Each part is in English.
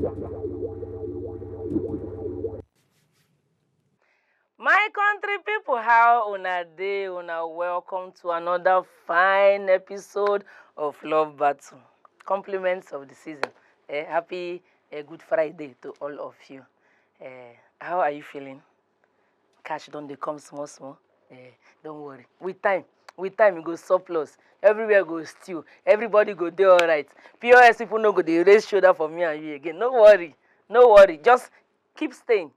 My country people, how una dey? Una welcome to another fine episode of Love Battle. Compliments of the season. Happy Good Friday to all of you. How are you feeling? Cash don dey come small small. Don't worry. With time e go surplus. Everywhere go stew. Everybody go dey alright. POS people no go dey raise shoulder for me and you again. No worry. Just keep staying.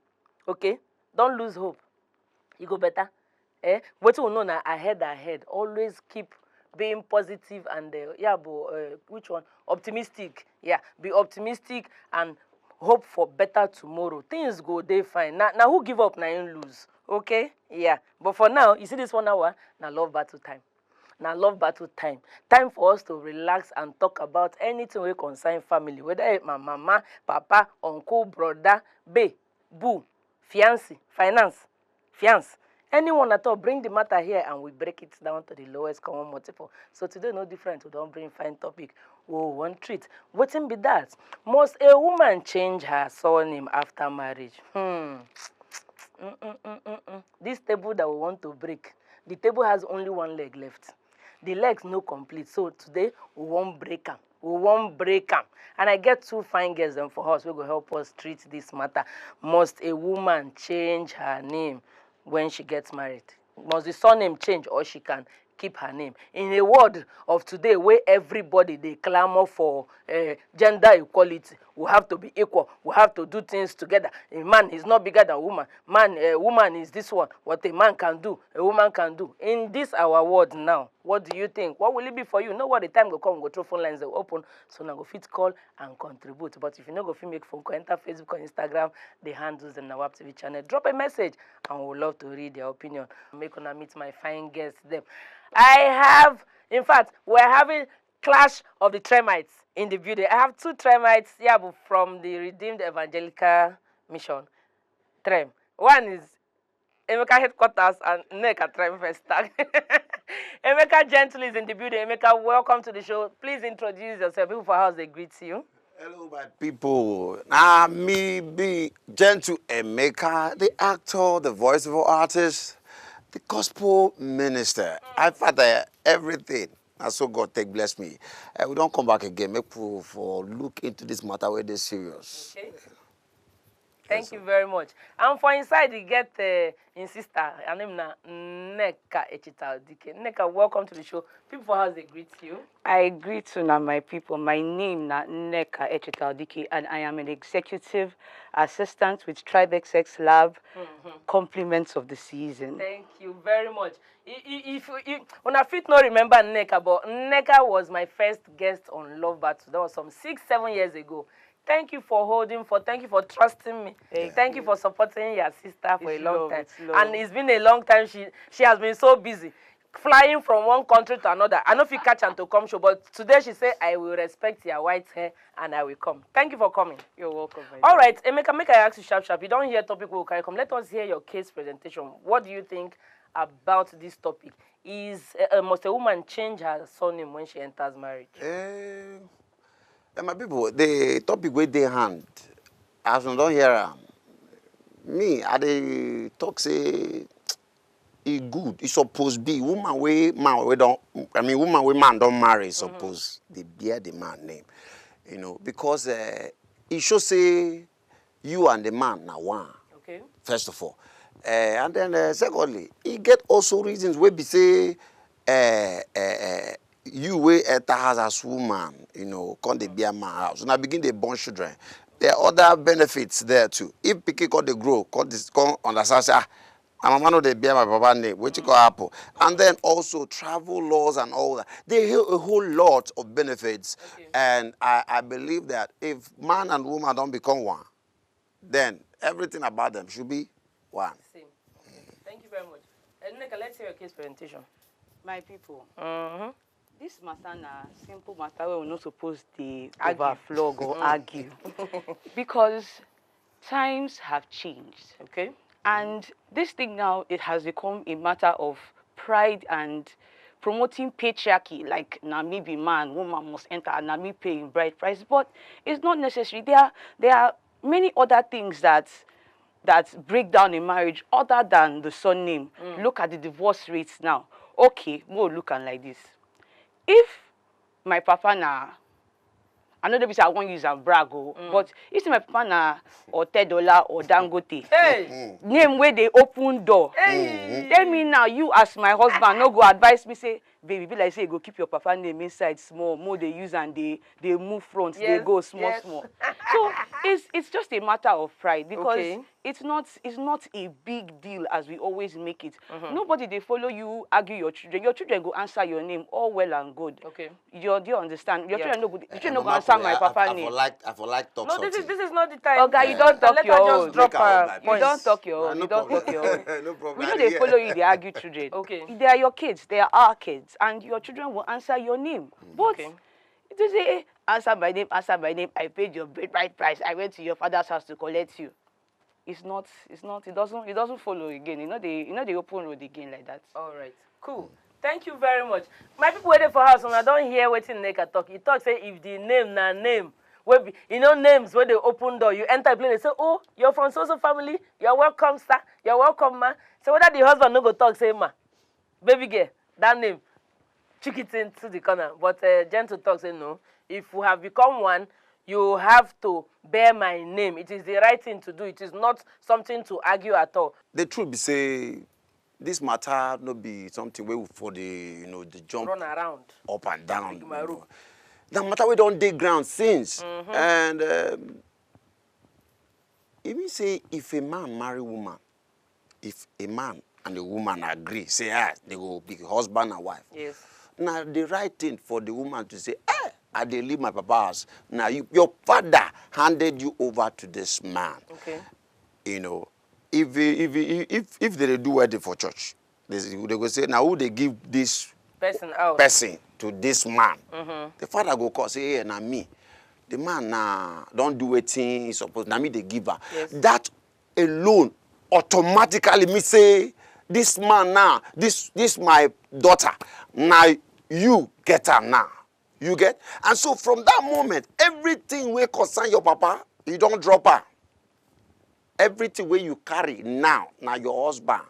Okay? Don't lose hope. You go better. Wetin we know na ahead. Always keep being positive and which one? Optimistic. Yeah, be optimistic and hope for better tomorrow. Things go dey fine. Now who give up na him lose. Okay? Yeah. But for now, you see this 1 hour, na love battle time. Time for us to relax and talk about anything wey concern family. Whether it's my mama, papa, uncle, brother, bae, boo, fiancé, fiance. Anyone at all, bring the matter here and we break it down to the lowest common multiple. So today, no different. We don't bring fine topic. Oh, one treat. Wetin be that? Must a woman change her surname after marriage? This table that we want to break, the table has only one leg left. The legs no complete. So today, we won't break them. And I get two fine girls for us who will help us treat this matter. Must a woman change her name when she gets married? Must the surname change or she can keep her name? In a world of today where everybody they clamor for gender equality, we have to be equal. We have to do things together. A man is not bigger than a woman. Woman is this one. What a man can do, a woman can do. In this our world now, what do you think? What will it be for you? Know what the time will come, go through phone lines, they open, so now go fit call and contribute. But if you know go fit make phone call, enter Facebook or Instagram, the handles in our TV channel. Drop a message and we would love to read their opinion. Make una meet my fine guests them. In fact, we're having Clash of the Tremites in the building. I have two Tremites here from the Redeemed Evangelical Mission. Trem. One is Emeka Headquarters and Nneka Trem First Tag. Emeka Gentle is in the building. Emeka, welcome to the show. Please introduce yourself. People for house, they greet you. Hello, my people. Me be Gentle Emeka, the actor, the voiceover artist, the gospel minister. I father everything. And so God take bless me. We don't come back again. Make people for look into this matter where they're serious. Okay. Thank you very much. And for inside, you get in sister. Her name na Nneka Echitaldike. Nneka, welcome to the show. People for house, they greet you. I greet you now, my people. My name na Nneka Echitaldike, and I am an executive assistant with TribeXX Lab. Compliments of the season. Thank you very much. If when I fit not remember Nneka, but Nneka was my first guest on Love Battle. That was some 6-7 years ago. Thank you for thank you for trusting me. Thank you for supporting your sister for a long time. And it's been a long time. She has been so busy, flying from one country to another. I know if you catch her to come show, but today she said, I will respect your white hair and I will come. Thank you for coming. You're welcome. All right, Emeka, make I ask you sharp. You don't hear topic will carry come. Let us hear your case presentation. What do you think about this topic? Must a woman change her surname when she enters marriage? My people, the topic with their hand, as you don't hear me, I dey talk say it good. It's supposed to be woman we man don't marry. Suppose they bear the man name, because it should say you and the man now one. Okay. First of all, and then secondly, it get also reasons where be say you way at the house as woman, come they be a man house. Now begin they born children. There are other benefits there too. If picky come they grow, come understand say, I'm a man of the bear my papa name, which go apple. And then also travel laws and all that. They have a whole lot of benefits. Okay. And I believe that if man and woman don't become one, then everything about them should be one. Same. Okay. Thank you very much. Nneka, let's hear your case presentation. My people. This matter na simple matter where we're not supposed to overflog or argue. Because times have changed. Okay. And this thing now, it has become a matter of pride and promoting patriarchy, like na me be man, woman must enter, and na me paying bride price. But it's not necessary. There are many other things that break down a marriage other than the surname. Look at the divorce rates now. Okay, more look and like this. If my papa na, I know they say I won't use a brag, but if my papa na or $10 or Dangote, name where they open door. Tell me now, you as my husband, no go advise me say, baby, be like say go keep your papa name inside small, more they use and they move front, they go small. So it's just a matter of pride because it's not a big deal as we always make it. Nobody they follow you argue your children. Your children go answer your name all well and good. Okay. Do you understand? Your children no go answer my papa name. I for like talk No, something. this is not the time. Okay, you don't talk Let your her own. just drop her You don't talk your own. No You don't problem. talk your own. No problem. We know they follow you, they argue children. Okay. They are your kids, they are our kids, and your children will answer your name. But it is say, answer my name, I paid your bride price, I went to your father's house to collect you. It doesn't follow again. You know they open road again like that. All right. Cool. Thank you very much. My people waiting for house and I don't hear wetin Neka talk. He talk say if the name na name. Names where they open door, you enter a place, they say, oh, you're from so family, you're welcome, sir, you're welcome, ma. So whether the husband no go talk, say, ma, baby girl, that name, chick it into the corner. But gentle talk say, no, if we have become one, you have to bear my name. It is the right thing to do. It is not something to argue at all. The truth be say, this matter no be something where for the the jump Run around. up and down. My room. The matter we don't dig ground since. And even say if a man marry woman, if a man and a woman agree, say they will be husband and wife. Yes. Now the right thing for the woman to say, I dey leave my papa's house. Now your father handed you over to this man. Okay. If they do wedding for church, they go say, now who they give this person to this man? The father go call, say, hey, now me. The man don't do anything he's supposed. Now me they give her. Yes. That alone automatically me say, this man now, this my daughter. Now you get her now. You get? And so from that moment, everything will concern your papa, you don't drop her. Everything where you carry now your husband,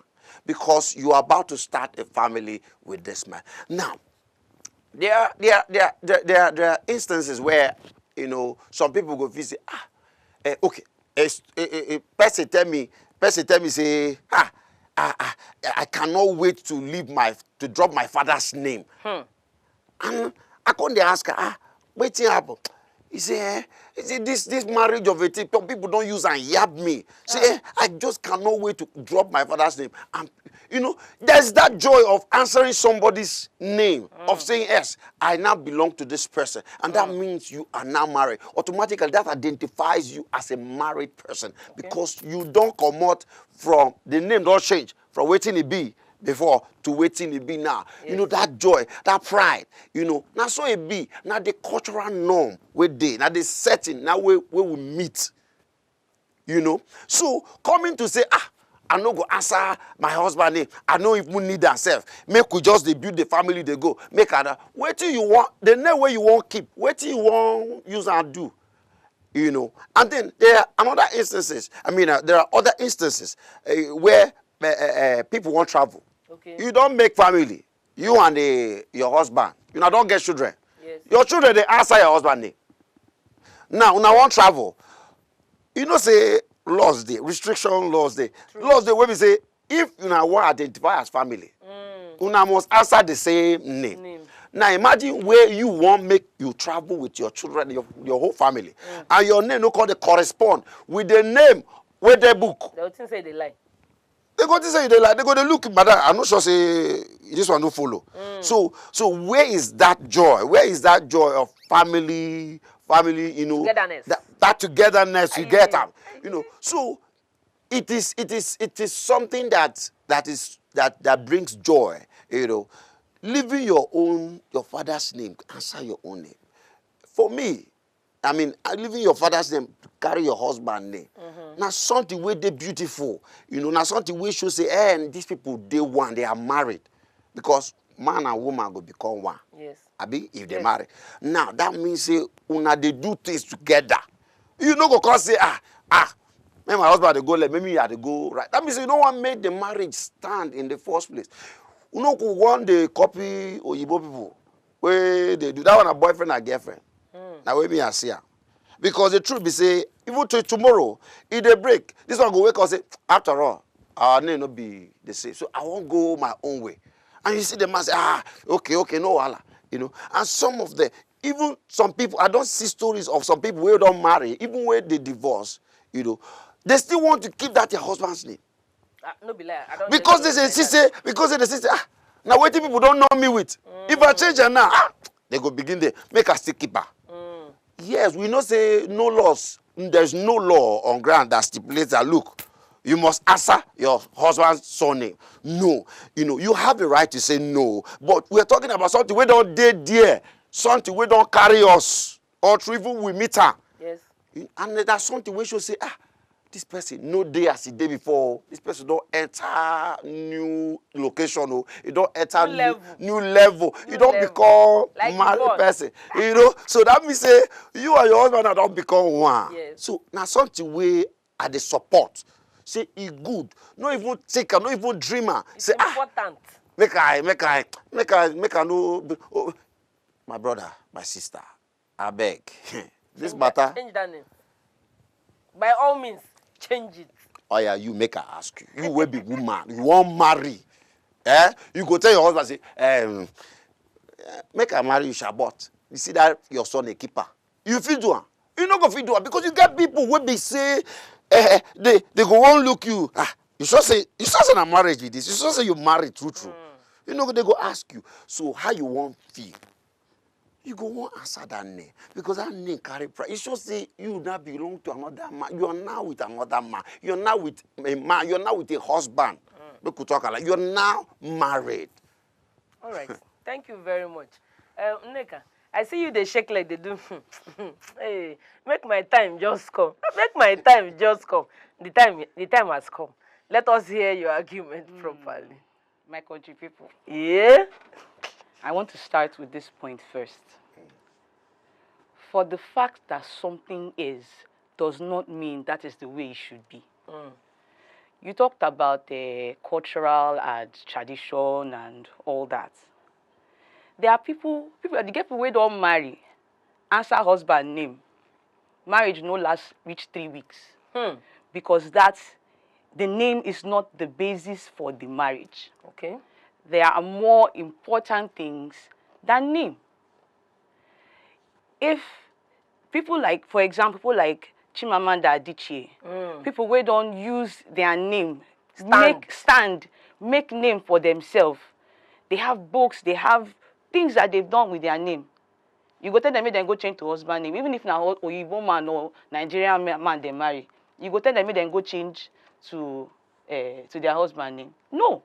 because you are about to start a family with this man. Now, there are instances where some people go visit. Okay, person tell me say I cannot wait to drop my father's name. And I come dey ask her, wetin happen? He say, this marriage of a thing, people don't use and yab me. Say, I just cannot wait to drop my father's name. And there's that joy of answering somebody's name, of saying, yes, I now belong to this person. And that means you are now married. Automatically, that identifies you as a married person. Because you don't come out from, the name don't change from waiting it be before to waiting it be now. Yes. That joy, that pride, now so it be, now the cultural norm we dey, now the setting, now where we meet, So coming to say, I no go answer my husband name, I no even need herself, make we just build the family they go, make other, waiting you want, the name where you want keep, waiting you want use and do, And then there are another instances, there are other instances where people want travel. Okay. You don't make family. You and your husband. You don't get children. Yes. Your children, they answer your husband name. Now want travel. Say laws day, restriction laws day. Laws day where we say, if you want to identify as family, you must answer the same name. Now imagine where you want make you travel with your children, your whole family. And your name no call the correspond with the name where they book. They would say they lie. They go to say they like, they go to look, madam. I'm not sure say this one don't follow. So where is that joy? Where is that joy of family, togetherness. That togetherness you get up, So it is something that brings joy, Leaving your father's name, answer your own name. For me, leaving your father's name, carry your husband's name. Now something where they beautiful, now something we should say, and these people they are married, because man and woman go become one. Yes. Abi, if they Yes. marry. Now, that means say, una they do things together. You know, go cause say, maybe my husband they go left, maybe you have to go right. That means you don't want to make the marriage stand in the first place. You know, go want the copy Oyibo people. Where they do that one a boyfriend or girlfriend. Now, we me and see her. Because the truth be say, even to tomorrow, if they break, this one go wake up and say, after all, our name not be the same. So I won't go my own way. And you see the man say, okay, no wala. You know, and some of the, even some people, I don't see stories of some people who don't marry, even when they divorce, you know, they still want to keep that their husband's name. No be lie. I don't Because they say, now waiting people don't know me with. If I change her now, they go begin there, make her still keep her. Yes, we know say no laws. There's no law on ground that stipulates that, look, you must answer your husband's surname. No. You know, you have the right to say no. But we're talking about something we don't date there. Something we don't carry us. Or even we meet her. Yes. And that's something we should say, this person, no day as the day before. This person don't enter new location. Oh. You don't enter new level. You don't become like married person. You know, so that means say you and your husband don't become one. Yes. So now something we are the support. Say he good. Not even taker, not even dreamer. It's say important. Make I know. Oh, my brother, my sister, I beg. This matter. Change that name. By all means, change it. Oh yeah, you make her ask you. You will be woman. You won't marry. You go tell your husband say, make her marry you, Shabbat. You see that your son a keeper. You feel do her. You not go feel do her because you get people where they say they go on look you. You should say a marriage with this. You should say you married true. You know they go ask you. So how you want feel? You go want answer that name because that name carry pride. You should say you now belong to another man. You are now with another man. You are now with a man. You are now with a husband. We could talk like you are now married. All right. Thank you very much. Nneka, I see you they shake like they do. Hey, make my time just come. Make my time just come. The time has come. Let us hear your argument properly. My country people. Yeah? I want to start with this point first. For the fact that something is does not mean that is the way it should be. You talked about the cultural and tradition and all that. There are people the people who don't marry, answer husband name. Marriage no last reach 3 weeks. Because the name is not the basis for the marriage. Okay. There are more important things than name. If people like, for example, people like Chimamanda Adichie, people who don't use their name, make name for themselves. They have books, they have things that they've done with their name. You go tell them, then go change to husband name. Even if now Oyibo man or Nigerian man they marry, you go tell them, then go change to their husband name. No,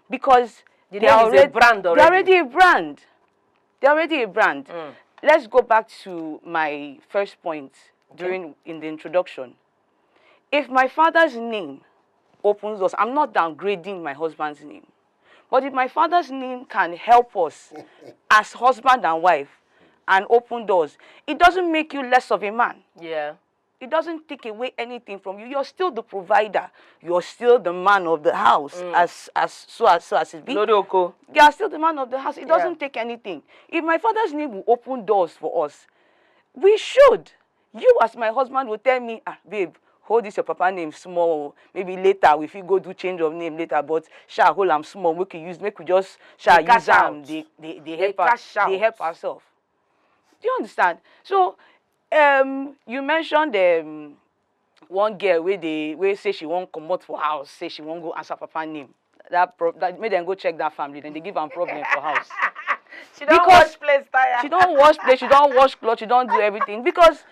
because they are already a brand already. They're already a brand. They're already a brand. Let's go back to my first point in the introduction. If my father's name opens doors, I'm not downgrading my husband's name. But if my father's name can help us as husband and wife and open doors, it doesn't make you less of a man. Yeah. It doesn't take away anything from you. You're still the provider. You're still the man of the house, as it be. Lodoko. You are still the man of the house. It doesn't take anything. If my father's name will open doors for us, we should. You as my husband will tell me, babe, hold this your papa name small. Maybe later if you go do change of name later, but hold am small. We just use them. They help ourselves. Do you understand? So you mentioned one girl where say she won't come out for house, say she won't go answer papa name. That made them go check that family, then they give them problem for house. She don't wash place, tire. She don't wash place, she don't wash clothes, she don't do everything. Because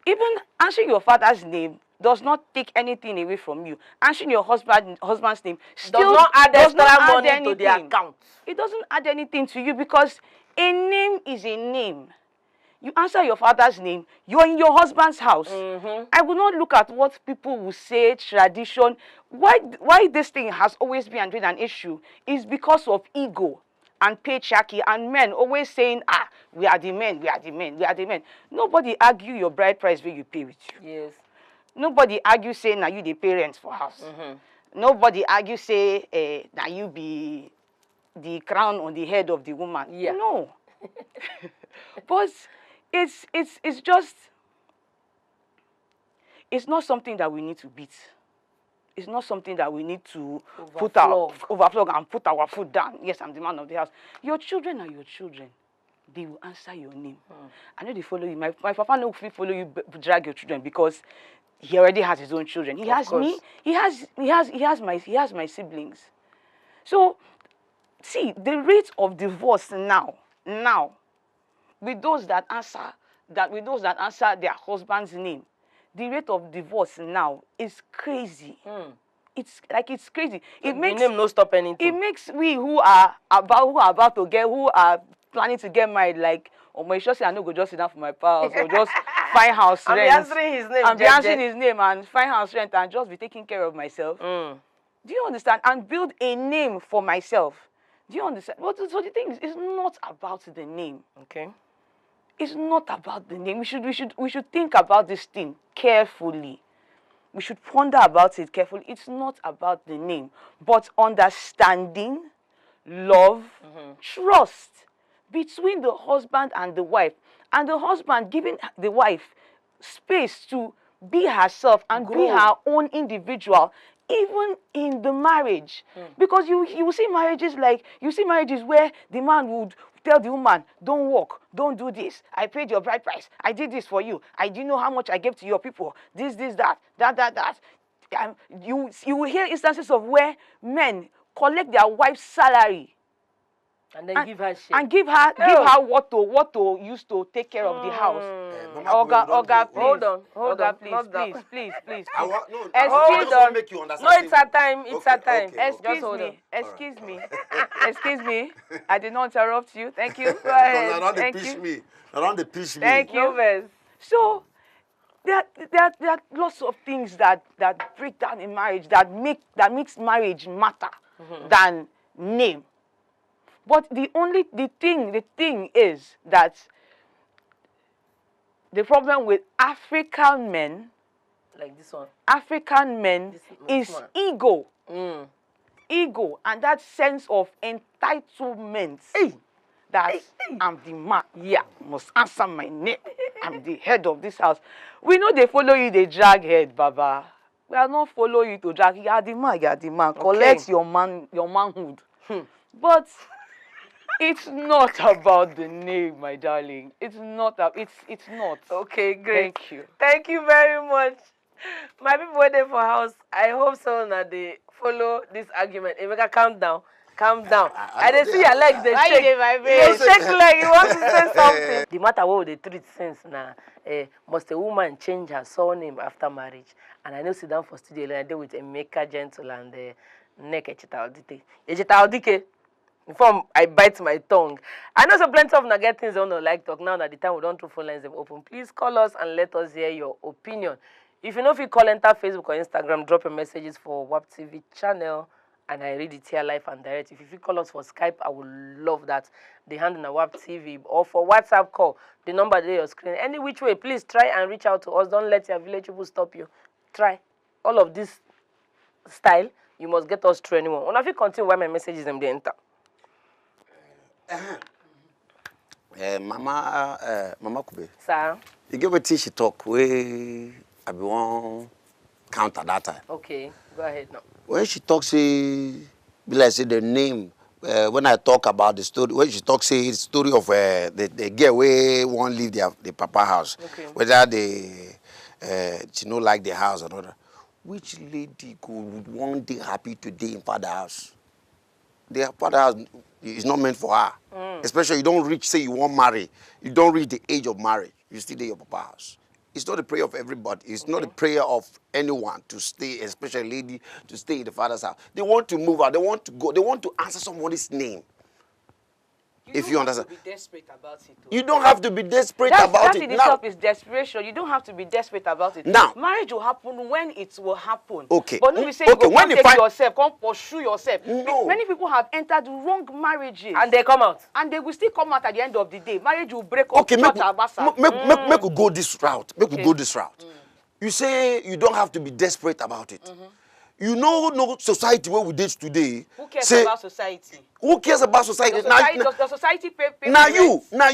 even answering your father's name does not take anything away from you. Answering your husband's name still does not add extra money to the account. It doesn't add anything to you because a name is a name. You answer your father's name, you're in your husband's house. I will not look at what people will say, tradition. Why this thing has always been an issue is because of ego and patriarchy and men always saying, we are the men, we are the men, we are the men. Nobody argue your bride price when you pay with you. Yes. Nobody argue say now you the parents for house. Nobody argue say now you be the crown on the head of the woman. Yeah. No. But it's just, it's not something that we need to beat. It's not something that we need to overflog and put our foot down. Yes, I'm the man of the house. Your children are your children. They will answer your name. I know they follow you. My papa no fit follow you drag your children because he already has his own children. He has me. He has my siblings. So see the rate of divorce now with those that answer their husband's name, the rate of divorce now is crazy. It's crazy. It makes the name no stop anything. It makes we who are planning to get married like, oh my, sure say I no go just sit down for my pals or just find house rent. I'm answering his name. I'm answering his name and find house rent and just be taking care of myself. Do you understand? And build a name for myself. Do you understand? So the thing is, it's not about the name. Okay. It's not about the name. We should think about this thing carefully. We should ponder about it carefully. It's not about the name, but understanding, love, trust between the husband and the wife, and the husband giving the wife space to be herself and be her own individual, even in the marriage. Because you see marriages where the man would tell the woman, don't work, don't do this. I paid your bride price. I did this for you. I do know how much I gave to your people. This, that. You will hear instances of where men collect their wife's salary and then give her shit. And give her what to use to take care of the house. Oga, please, please. Excuse No, it's her time. It's her time. Excuse me. I did not interrupt you. Thank you. Go ahead. Thank you. Around the pitch me. Thank you. So there are lots of things that break down in marriage that makes marriage matter than name. But the thing is that the problem with African men, like this one, is ego. Ego and that sense of entitlement. I'm the man. Yeah, must answer my name. I'm the head of this house. We know they follow you, they drag head, Baba. We are not follow you to drag. You are the man. Okay. Collect your manhood. But it's not about the name, my darling. It's not. It's not. Okay, great. Thank you. Thank you very much. My people waiting for house. I hope so that they follow this argument. Emeka, calm down. Calm down. I didn't see your legs. They shake. They shake like you want to say something. The matter what they treat since now. Must a woman change her surname after marriage? And I know sit down for studio and I deal with Emeka Gentle and Nek Echitaudike. Before I bite my tongue. I know some plenty of nugget things I don't like talk now that the time we don't throw phone lines them open. Please call us and let us hear your opinion. If you know if you call enter Facebook or Instagram, drop your messages for WAP TV channel and I read it here live and direct. If you call us for Skype, I would love that. The hand in the WAP TV or for WhatsApp call, the number there on your screen. Any which way, please try and reach out to us. Don't let your village people stop you. Try. All of this style, you must get us through anyone. And if you continue why my messages them they enter. Mama Kube. Sir. You give a tea she talk we I be one counter that time. Okay, go ahead now. When she talks say be like say the name when I talk about the story, when she talks say the story of the girl where won't leave the papa house. Okay. Whether she no like the house or not. Which lady could one day happy today in father house? The father house is not meant for her. Especially you don't reach, say you won't marry. You don't reach the age of marriage. You still in your papa house. It's not the prayer of everybody. It's not the prayer of anyone to stay, especially a lady, to stay in the father's house. They want to move out. They want to go. They want to answer somebody's name. If you understand. Be desperate about it. You don't have to be desperate That about in it. itself is desperation. You don't have to be desperate about it. Now, marriage will happen when it will happen. Okay. But not be saying Okay, you go when come you take find- yourself, come pursue yourself. No. Many people have entered wrong marriages. And they come out. And they will still come out at the end of the day. Marriage will break up. Okay, make we go this route. Make we Okay. go this route. You say you don't have to be desperate about it. You know, no society where we date today. Who cares say, about society? Who cares about society? Does the society pay Now rent?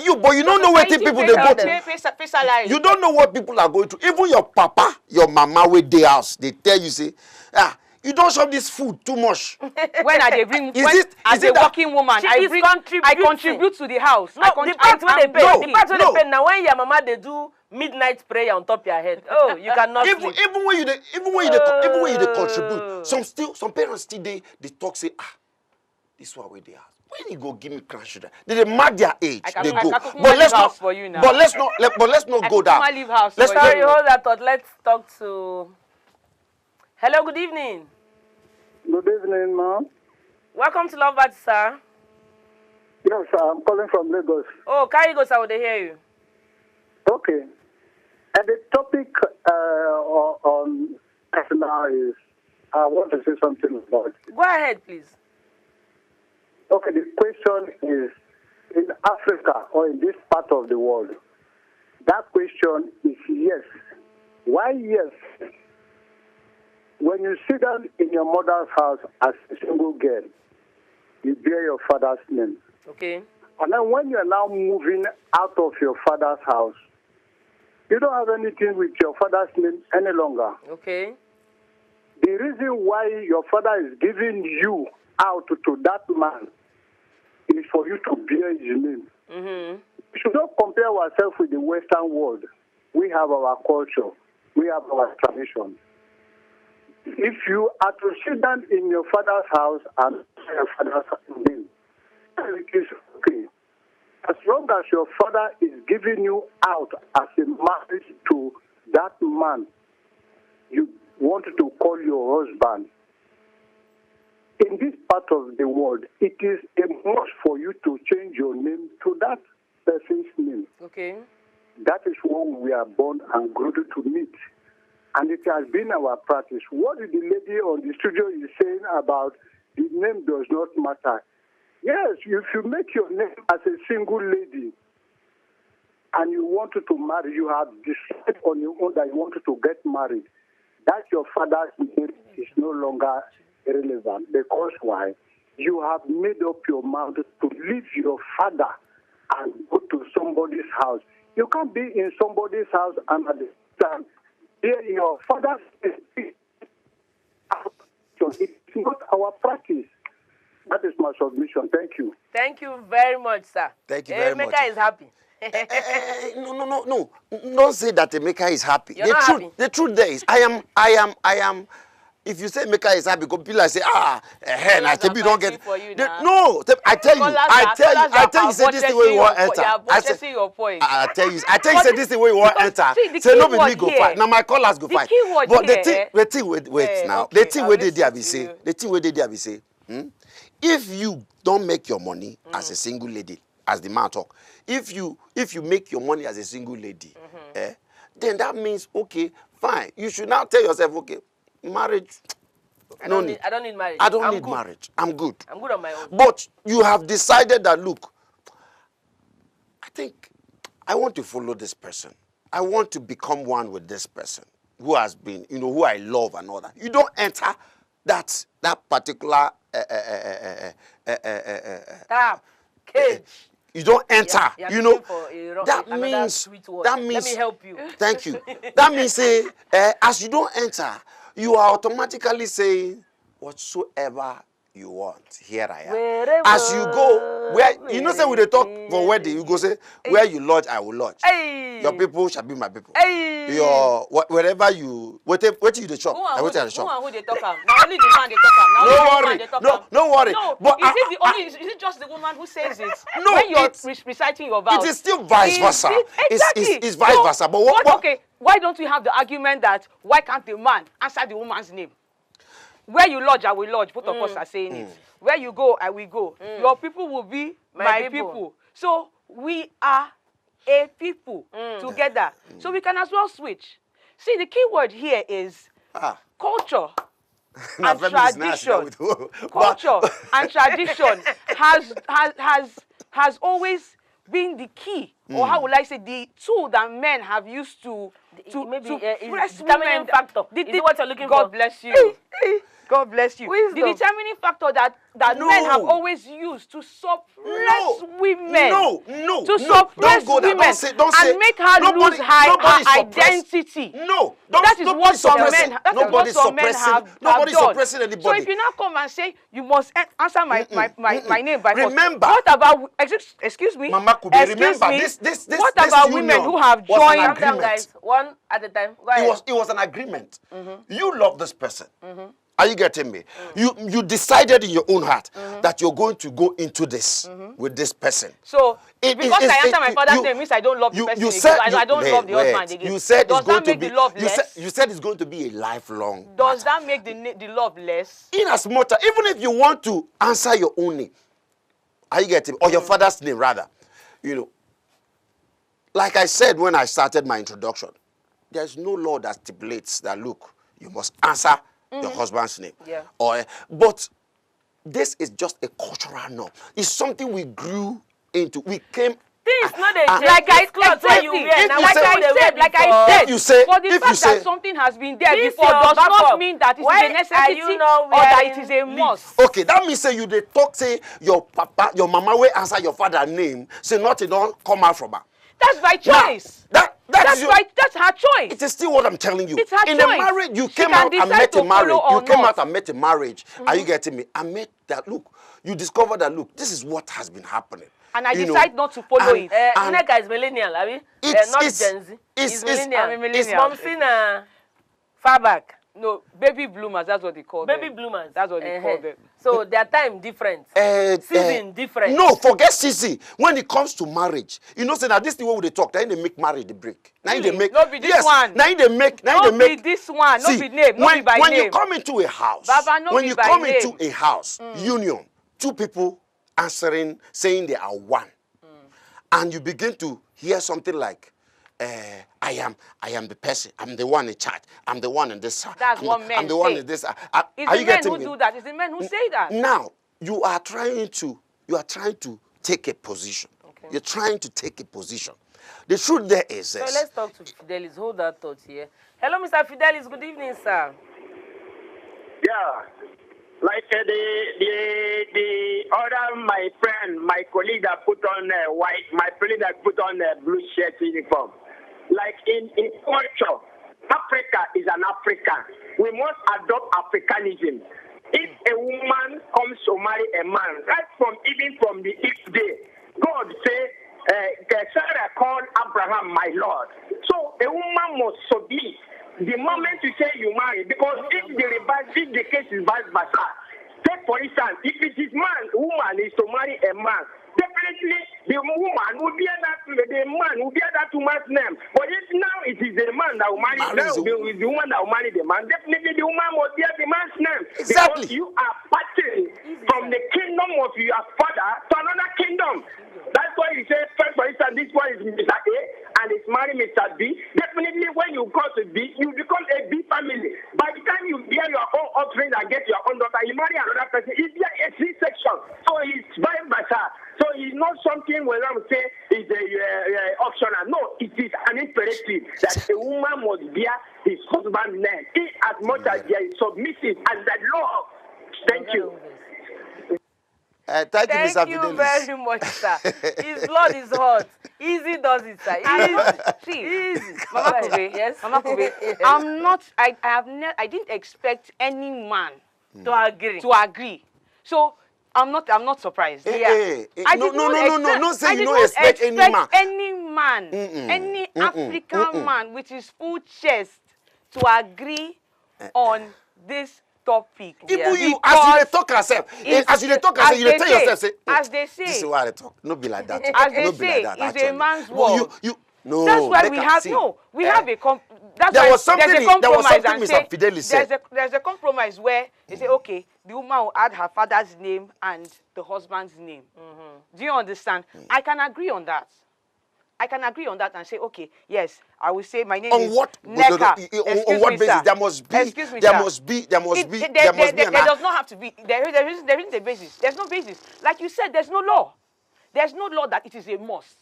you, but you don't know what people they go through. Pay salary. You don't know what people are going through. Even your papa, your mama with their house, they tell you, say, you don't shop this food too much. When I bring, Is a it that- working woman, I contribute to the house. No, the part where they pay. No, The part where no. they pay. Now when your mama they do midnight prayer on top of your head, oh, you cannot sleep. even when you dey contribute, some parents still they talk say, this one where they are. When you go give me grandchildren, they mark their age. They go. But let's not for you now. But let's not go down. Leave house Let's for not- you. Sorry, hold that thought. Let's talk to. Hello, good evening. Good evening, ma'am. Welcome to Love Bat, sir. Yes, sir, I'm calling from Lagos. Oh, carry go, sir. Would they hear you? Okay. And the topic on now is, I want to say something about it. Go ahead, please. Okay, the question is, in Africa or in this part of the world, that question is yes. Why yes? When you sit down in your mother's house as a single girl, you bear your father's name. Okay. And then when you're now moving out of your father's house, you don't have anything with your father's name any longer. Okay. The reason why your father is giving you out to that man is for you to bear his name. Mm-hmm. We should not compare ourselves with the Western world. We have our culture. We have our tradition. If you are to sit down in your father's house and bear your father's name, it is okay. As long as your father is giving you out as a marriage to that man you wanted to call your husband, in this part of the world, it is a must for you to change your name to that person's name. Okay. That is what we are born and grew to meet. And it has been our practice. What the lady on the studio is saying about the name does not matter. Yes, if you make your name as a single lady and you wanted to marry, you have decided on your own that you wanted to get married, that your father's name is no longer irrelevant. Because why? You have made up your mind to leave your father and go to somebody's house. You can't be in somebody's house and at the time hear your father's name. It's not our practice. That is my submission. Thank you. Thank you very much, sir. Thank you very much. Emeka is happy. No. Don't say that Emeka is happy. You're not happy. The truth there is, I am. If you say Emeka is happy, because people say, now you don't get. No, I tell you, say this is the way you want enter. I say, your point. I tell you, say this is the way you want enter. Say no, be me go fight. Now my callers go fight. But the thing, wait now. The thing where they there be say, if you don't make your money as a single lady, as the man talk, if you make your money as a single lady, then that means, okay, fine. You should now tell yourself, okay, marriage, I don't need marriage. I don't need marriage. I'm good. I'm good on my own. But you have decided that, look, I think I want to follow this person. I want to become one with this person who has been, who I love and all that. You don't enter that particular Cage. you don't enter. That means. Let me help you. Thank you. That means say, as you don't enter, you are automatically saying, whatsoever you want, here I am. Wherever, as you go, say when they talk for wedding, you go say, where you lodge, I will lodge. Hey. Your people shall be my people. Hey. Wherever you, what you the shop, I will tell the shop. Who they talk about? Now only the man they talk about. No worry. No, but is it just the woman who says it? No, when you're reciting your vows. It is still vice versa. Exactly. It's vice versa. But what? Okay, why don't we have the argument that why can't the man answer the woman's name? Where you lodge, I will lodge. Both of us are saying it. Where you go, I will go. Your people will be my people. So we are a people together. So we can as well switch. See, the key word here is culture and tradition. Culture and tradition has always been the key, or how would I say, the tool that men have used to press women. Factor. Is it what you're looking for? God bless you. God bless you. Wisdom. The determining factor that men have always used to suppress women. To suppress women and make her lose her identity. That is what some men have done. Nobody's suppressing anybody. So if you now come and say you must answer my name by force. Remember. What about excuse me? Mama Kube, remember this what about women who have joined? Calm down, guys. One at a time. It was an agreement. You love this person. Are you getting me? You decided in your own heart that you're going to go into this with this person. So because I answer my father's name means I don't love the person again. I don't love the husband again. You said does that make the love less? You said it's going to be a lifelong. Does that make the love less? In as much, even if you want to answer your own name, are you getting me? Or your father's name rather, like I said when I started my introduction, there's no law that stipulates that look, you must answer your husband's name. Yeah. But this is just a cultural norm. It's something we grew into. We came. Things not a like I said, for the fact that something has been there before does not mean that it is a necessity or that it is a must. Okay, that means say you dey talk say your papa, your mama will answer your father's name, say nothing don't come out from her. That's by choice. Now, that's her choice. It is still what I'm telling you. It's her in choice. a marriage, you came out and met a marriage. You came out and met a marriage. Are you getting me? I met that. Look, you discovered that. Look, this is what has been happening. And I decide not to follow it. Nneka is millennial, are we? Not Gen Z. It's millennial. It's Momsina far back. No, baby bloomers, that's what they call them. Baby bloomers. That's what they call them. So their time different. Season different. No, forget CC. When it comes to marriage, say that this is the way they talk. Now they make marriage the break. Now they make. No be this one. Now they make. No be this one. No be name. No be by name. When you come into a house, Baba, no when be you by come name. into a house, union, two people answering, saying they are one, and you begin to hear something like, I am the person. I'm the one in charge. I'm the one in this. That's what men say. I'm the one in this. It's the men who do that. It's the men who say that. Now you are trying to take a position. Okay. You're trying to take a position. The truth there is this. So let's talk to Fidelis. Hold that thought here. Hello, Mr. Fidelis. Good evening, sir. Yeah. Like the other my friend, my colleague that put on white, my colleague that put on blue shirt uniform. Like in culture, Africa is an African. We must adopt Africanism. If a woman comes to marry a man, even from the fifth day, God say, Sarah called Abraham my Lord. So a woman must submit the moment you say you marry, because if the case is vice versa, take for instance, if it is woman is to marry a man, definitely the woman will bear the man will bear that woman's name. But if now it is the man that will marry, the woman that will marry the man, definitely the woman must bear the man's name. Exactly. Because you are passing from the kingdom of your father to another kingdom. That's why you say, first for instance, this one is Mr. A and it's marrying Mr. B. Definitely when you go to B, you become a B family. By the time you bear your own offspring and get your own daughter, you marry another person, it's a C-section. So it's vice versa. So it's not something where I would say is optional. No, it is an imperative that a woman must bear his husband's name as much as they are submissive and that love. Thank you. Thank you, Mr. Thank you very much, sir. His blood is hot. Easy does it, sir. Easy. Mama Kube, yes. Mama Kube, I didn't expect any man to agree. So I'm not surprised. No, say you don't expect any man. Any African man with his full chest to agree on this topic. Even you, as you talk yourself, you tell yourself, say, as they say, this is why I talk. No be like that. As they say, it's a man's world. No, that's why they we can have see. we have a that's There why was something there's a compromise and Mr. say Fideli said. there's a compromise where they say, okay, the woman will add her father's name and the husband's name. Do you understand? I can agree on that. I can agree on that and say, okay, yes, I will say my name is Neka. On what basis? There must be. Excuse me, there sir. must be. There must be. There There must be. there does not have to be. There isn't a basis. There's no basis. Like you said, there's no law. There's no law that it is a must.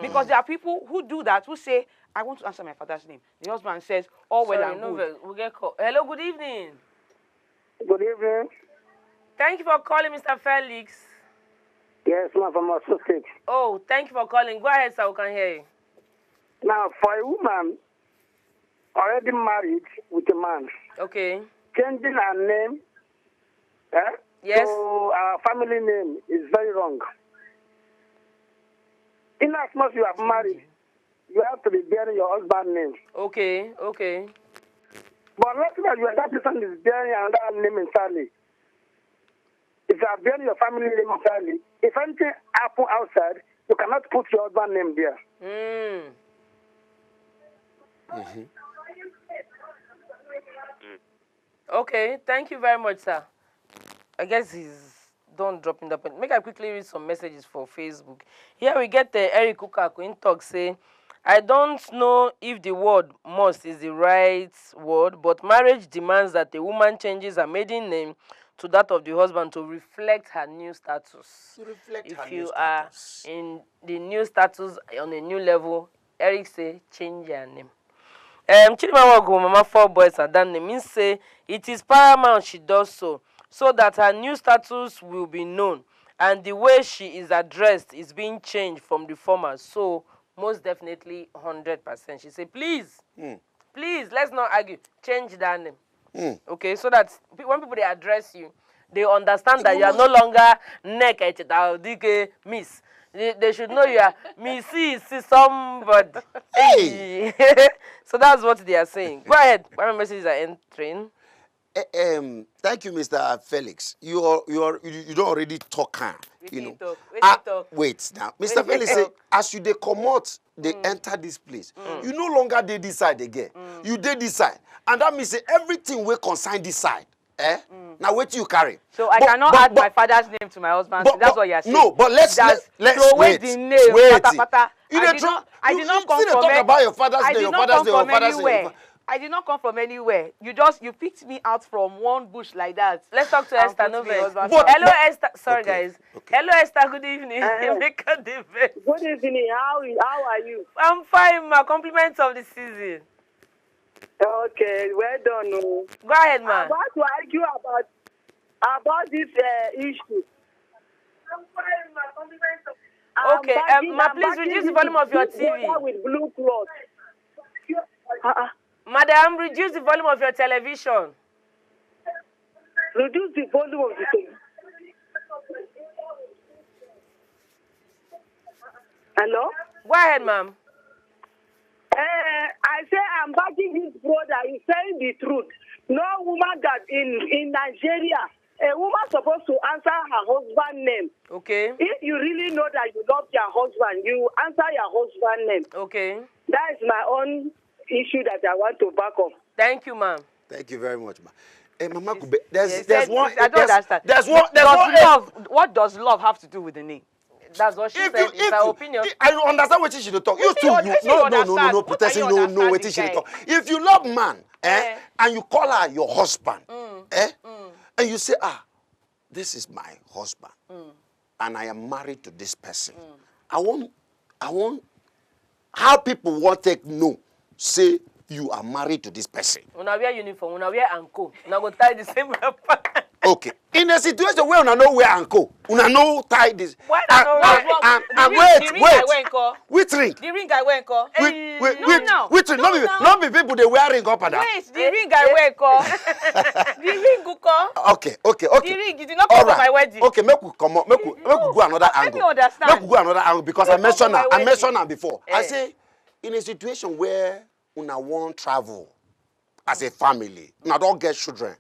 Because there are people who do that, who say, I want to answer my father's name. The husband says, oh, well, Sorry, and no, good. we'll get call. Hello, good evening. Good evening. Thank you for calling, Mr. Felix. Yes, ma'am, from Osun State. Oh, thank you for calling. Go ahead, sir. We can hear you. Now, for a woman already married with a man, Okay. changing her name Yes. to our family name is very wrong. In as much you have married, you have to be bearing your husband's name. Okay. Okay. But let's say that that person is bearing another name entirely. If you are bearing your family name entirely, if anything happens outside, you cannot put your husband's name there. Okay, thank you very much, sir. I guess he's done dropping the point. Make I quickly read some messages for Facebook. Here we get Eric Kukaku in talk say, I don't know if the word must is the right word, but marriage demands that a woman changes her maiden name to that of the husband to reflect her new status. To reflect if her you new are status. in the new status on a new level, Eric say change your name. Chidimawego, Mama 4 boys and that name means say it is paramount she does so that her new status will be known and the way she is addressed is being changed from the former. So most definitely 100%. She say please, let's not argue. Change that name. Okay, so that when people they address you, they understand that you are no longer naked, miss. They should know you are Missy somebody. Hey. So that's what they are saying. Go ahead. When messages are entering. Thank you, Mr. Felix. You don't already talk. Wait now, Mr. Felix say as you they come out, they enter this place. You no longer they decide again. You they decide, and that means say everything will consign this side. Now wait you carry. So I cannot add my father's name to my husband's name. That's what you're saying. No, but let's wait. The name, wait. I did not come from talk about your father's name, your father's name. I did not come from anywhere. You picked me out from one bush like that. Let's talk to Esther. No vex. Hello, Esther. Sorry, guys. Okay. Hello, Esther. Good evening. Good evening. How are you? I'm fine, ma. Compliments of the season. Okay, well done. Go ahead, ma. I want to argue about this issue. I'm fine, ma. Compliments of. Okay, ma, please reduce the volume of your TV. With blue cloth. Madam, reduce the volume of your television. Reduce the volume of the thing. Hello? Go ahead, ma'am. I say I'm backing this brother. He's saying the truth. No woman that in Nigeria, a woman supposed to answer her husband's name. Okay. If you really know that you love your husband, you answer your husband's name. Okay. That is my own issue that I want to back up. Thank you, ma'am. Thank you very much, ma'am. Mama Kube, I don't understand. What does love have to do with the name? That's what she said. It's her opinion. I understand what she should talk. You too. No, protection. No, what she should talk. If you love man, and you call her your husband, and you say, this is my husband, and I am married to this person. I want, how people want to know, say you are married to this person. Una wear uniform, una wear anko. Una go tie the same wrapper. Okay. In a situation where una know wear anko, una know tie this. Why not wait. Which ring? The ring I wear, Which ring? Not be people they wearing up and down. Wait, the ring I wear, the ring Okay. The ring, you did not come for my wedding. Okay, make we come on. Make we go another angle. Let me understand. Make we go another angle because I mentioned her before. I say, in a situation where una want travel as a family, una don't get children,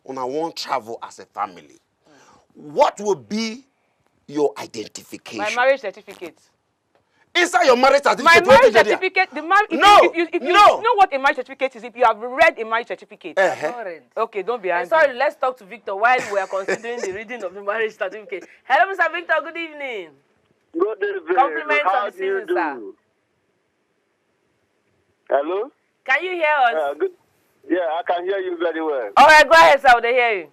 una want travel as a family, what will be your identification? My marriage certificate. Inside your marriage My certificate. marriage certificate, if you No. know what a marriage certificate is, if you have read a marriage certificate. Okay, don't be angry. Sorry, let's talk to Victor while we are considering the reading of the marriage certificate. Hello, Mr. Victor, good evening. Good evening. Compliments How of the do you season, sir. do? Hello? Can you hear us? Good. Yeah, I can hear you very well. All right, go ahead, sir. They hear you.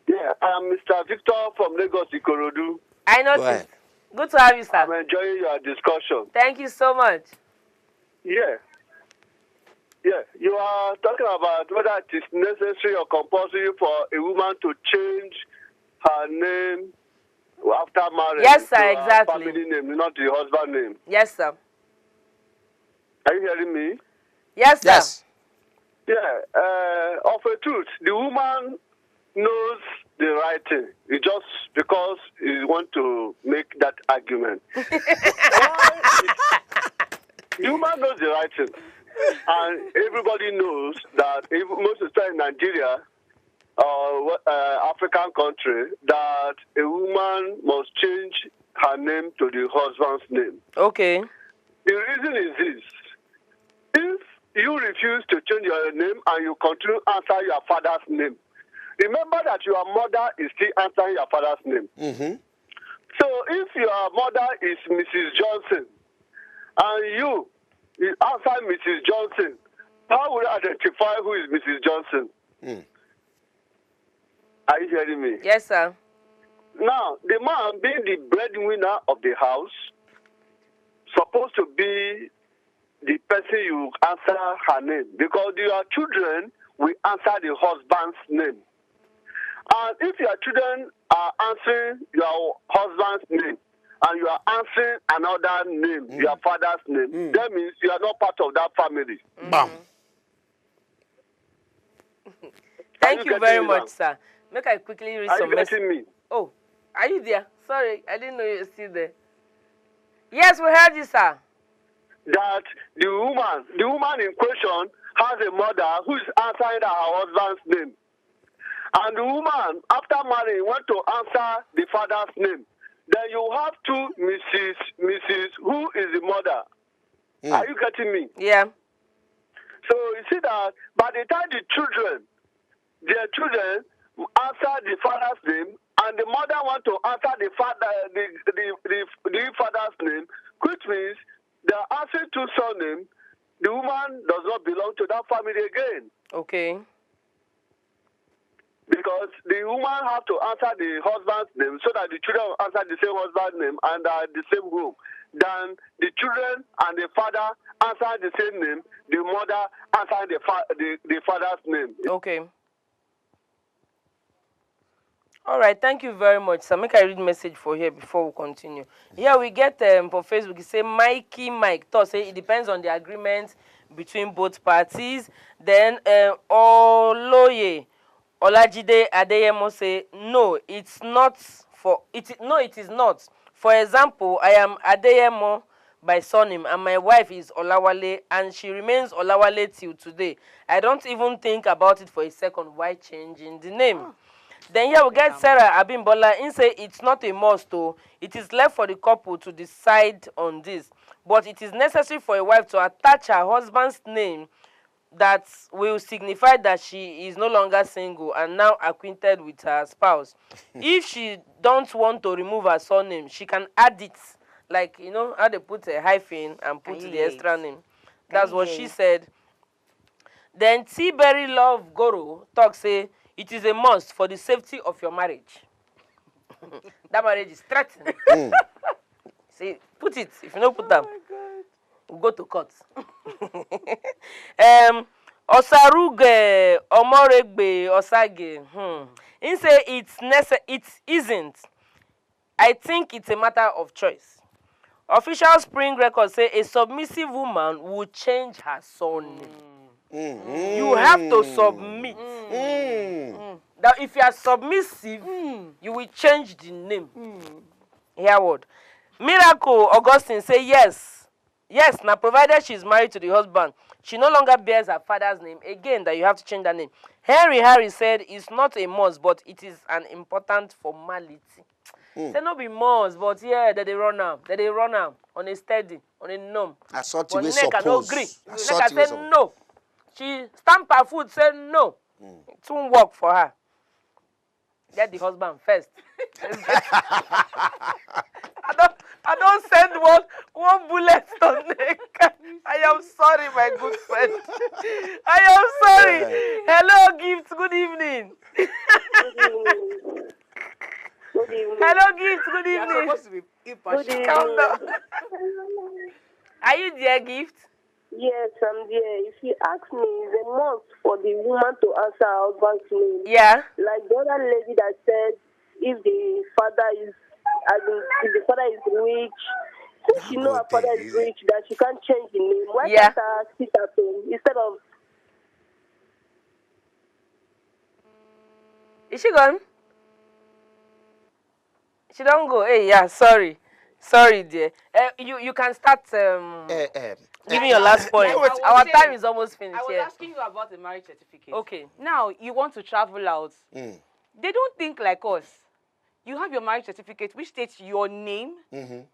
Yeah, I'm Mr. Victor from Lagos, Ikorodu. I noticed. Good to have you, sir. I'm enjoying your discussion. Thank you so much. Yeah. Yeah, you are talking about whether it is necessary or compulsory for a woman to change her name after marriage. Yes, sir, to exactly. her family name, not the husband name. Yes, sir. Are you hearing me? Yes, sir. Yes. Yeah, of a truth, the woman knows the right thing. It's just because you want to make that argument. The woman knows the right thing. And everybody knows that most of the time in Nigeria or African country, that a woman must change her name to the husband's name. Okay. The reason is this. If you refuse to change your name and you continue to answer your father's name, remember that your mother is still answering your father's name. Mm-hmm. So if your mother is Mrs. Johnson and you answer Mrs. Johnson, how will you identify who is Mrs. Johnson? Mm. Are you hearing me? Yes, sir. Now, the man being the breadwinner of the house, supposed to be the person you answer her name, because your children will answer the husband's name. And if your children are answering your husband's name and you are answering another name, your father's name, that means you are not part of that family. Bam. Thank you very much, sir. Make I quickly read some messages. Are you getting me? Oh, are you there? Sorry, I didn't know you were still there. Yes, we heard you, sir. That the woman in question has a mother who is answering her husband's name. And the woman, after marrying, went to answer the father's name. Then you have two Mrs. Who is the mother? Are you getting me? Yeah. So you see that by the time their children answer the father's name, and the mother want to answer the father's name, which means they are answering to surname, the woman does not belong to that family again. Okay. Because the woman have to answer the husband's name so that the children will answer the same husband's name and are the same group. Then the children and the father answer the same name, the mother answer the father's name. Okay. All right, thank you very much, sir. Make I read message for here before we continue. Yeah, we get for Facebook, it say Mikey Mike. So say it depends on the agreement between both parties. Then Oloye Olajide Adeyemo say no, it's not for it. No, it is not. For example, I am Adeyemo by surname, and my wife is Olawale, and she remains Olawale till today. I don't even think about it for a second. Why changing the name? Then here we get Sarah Abimbola and say it's not a must, though. It is left for the couple to decide on this. But it is necessary for a wife to attach her husband's name that will signify that she is no longer single and now acquainted with her spouse. If she don't want to remove her surname, she can add it. Like, you know, how they put a hyphen and put the extra name. That's what she said. Then T-Berry Love Goro talk say, it is a must for the safety of your marriage. That marriage is threatened. See, put it. If you don't put them, we'll go to court. Osaruge Omoregbe Osage. He say it isn't. I think it's a matter of choice. Official Spring Records say a submissive woman will change her surname. You have to submit. Now, if you are submissive, you will change the name. Hear what? Miracle Augustine say yes. Yes, now provided she is married to the husband, she no longer bears her father's name, again, that you have to change that name. Harry said it's not a must, but it is an important formality. Say no be must, but yeah, that they run am. That they run am on a steady, on a norm. I thought But you Nneka no suppose. gree. I Nneka thought you said no. She stamped her foot, said no. It won't work for her. Get the husband first. I don't send one bullet to Nneka. I am sorry, my good friend. I am sorry. Hello, Gift. Good evening. Good evening. Hello, Gift. Good You're evening. supposed to be Good evening. Calm down. Are you there, Gift? Yes, I'm there. If you ask me, it's a must for the woman to answer her husband's name. Yeah. Like the other lady that said, if the father is, if the father is rich, since she know her father is rich, that she can't change the name. Why can't her sit at home instead of? Is she gone? She don't go. Hey, yeah. Sorry, dear. You can start. Give me your last point. Our time is almost finished. I was Yeah. asking you about the marriage certificate. Okay. Now, you want to travel out. They don't think like us. You have your marriage certificate, which states your name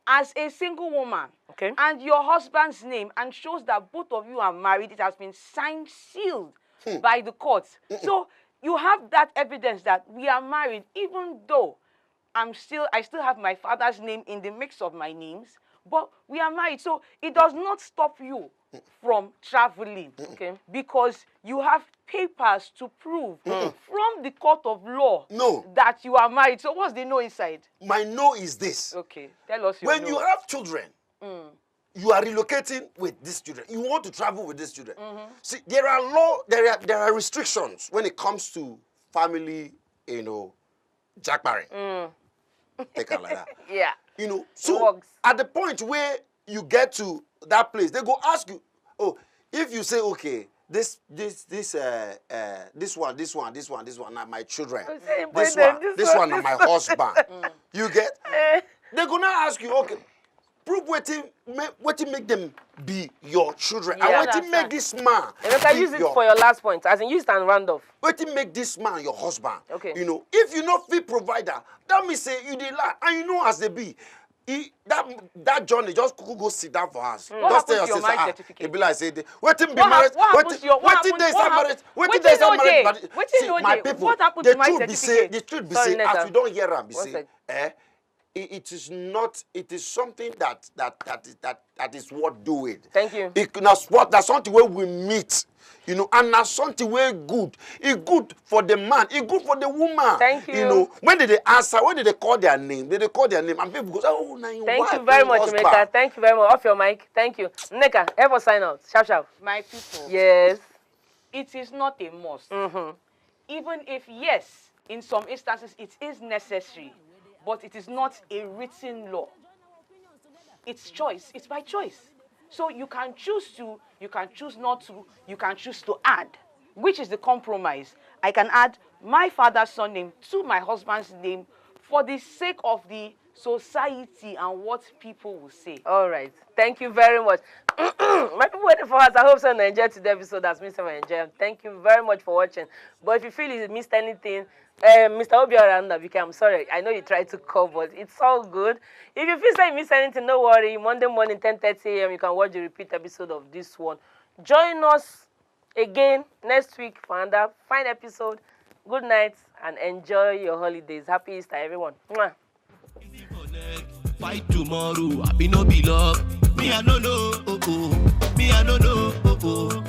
as a single woman. Okay. And your husband's name, and shows that both of you are married. It has been signed, sealed by the courts. So you have that evidence that we are married, even though I still have my father's name in the mix of my names, but we are married. So it does not stop you from traveling, okay? Because you have papers to prove from the court of law that you are married. So what's the no inside? My no is this. Okay, tell us your When no. you have children, you are relocating with these children. You want to travel with these children. See, there are restrictions when it comes to family, jackbarring. Take it like that. Yeah. So at the point where you get to that place, they go ask you, oh, if you say, okay, this one are my children. This one are my husband. You get? They're gonna ask you, okay, prove what make them be your children. Yeah. And what make this man. You can use it for your last point, as in use it and round off. What make this man your husband? Okay. If you not fit provider, that means say you dey lie, and as they be. That journey just go sit down for us. What Just tell happened to your marriage certificate? It be like say, waiting be What married. happened to your- what Waiting happened- days what are married. happened- Waiting waiting days are no married. day. But Waiting see, no my day. people, What happened the to my truth be say, certificate? the truth be Sorry, say, Netta. as you don't hear am, be One say, sec. it is not. It is something that is worth doing. Thank you. That's something where we meet. And that's something where good. It's good for the man. It's good for the woman. Thank you. When did they answer? When did they call their name? Did they call their name? And people go, oh, now you Thank you very much, Nneka. Thank you very much. Off your mic. Thank you. Nneka, help us sign out. Sharp. My people. Yes. It is not a must. Even if, yes, in some instances it is necessary, but it is not a written law. It's choice. It's by choice. So you can choose to, you can choose not to, you can choose to add, which is the compromise. I can add my father's surname to my husband's name for the sake of the society and what people will say. All right. Thank you very much. My people waiting for us. I hope so you enjoyed today's episode. That's Mr. Enjoy. Thank you very much for watching. But if you feel you missed anything, Mr. Obiora and Nabike, I'm sorry. I know you tried to call, but it's all good. If you feel you missed anything, no worry. Monday morning, 10:30 a.m., you can watch the repeat episode of this one. Join us again next week for another fine episode. Good night and enjoy your holidays. Happy Easter, everyone. Mwah. Fight tomorrow, I be no be love. Me I no know, me I no know.